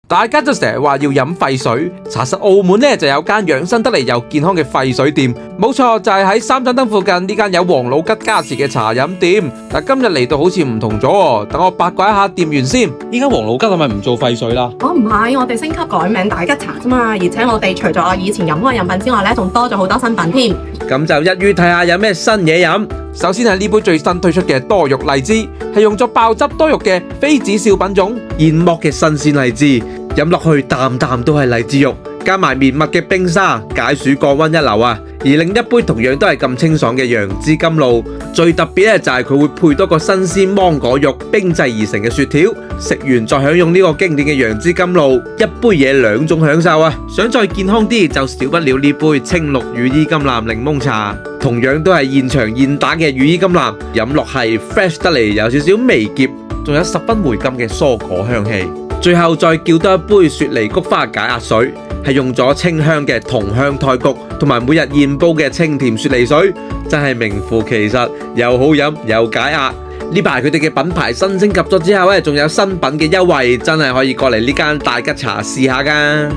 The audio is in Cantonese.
大家都成日話要飲廢水，查實澳門呢就有間養生得嚟又健康嘅廢水店，冇錯就係喺三盞燈附近呢間有王老吉加持嘅茶飲店。但今日嚟到好似唔同咗喎，等我八卦一下店員先。依家王老吉係咪唔做廢水啦？唔係，我哋升級改名大吉茶啫嘛，而且我哋除咗我以前飲嗰個飲品之外呢，仲多咗好多新品添。咁就一於睇下有咩新嘢飲。首先係呢杯最新推出嘅多肉荔枝，係用咗爆汁多肉嘅非子少品種現剝嘅新鮮荔枝，飲落去啖啖都係荔枝肉，加埋綿密嘅冰沙，解暑降溫一流啊！而另一杯同樣都係咁清爽嘅楊枝甘露，最特別咧就係佢會配多個新鮮芒果肉冰製而成嘅雪條，食完再享用呢個經典嘅楊枝甘露，一杯嘢兩種享受啊！想再健康啲就少不了呢杯青綠羽衣甘藍檸檬茶，同樣都係現場現打嘅羽衣甘藍，飲落係 fresh 得嚟，有少少微澀，仲有十分回甘嘅蔬果香氣。最後再叫多一杯雪梨菊花解壓水，係用咗清香嘅桐香胎菊同埋每日現煲嘅清甜雪梨水，真係名副其實，又好飲又解壓。呢排佢哋嘅品牌新升級咗之後咧，仲有新品嘅優惠，真係可以過嚟呢間大吉茶試下㗎。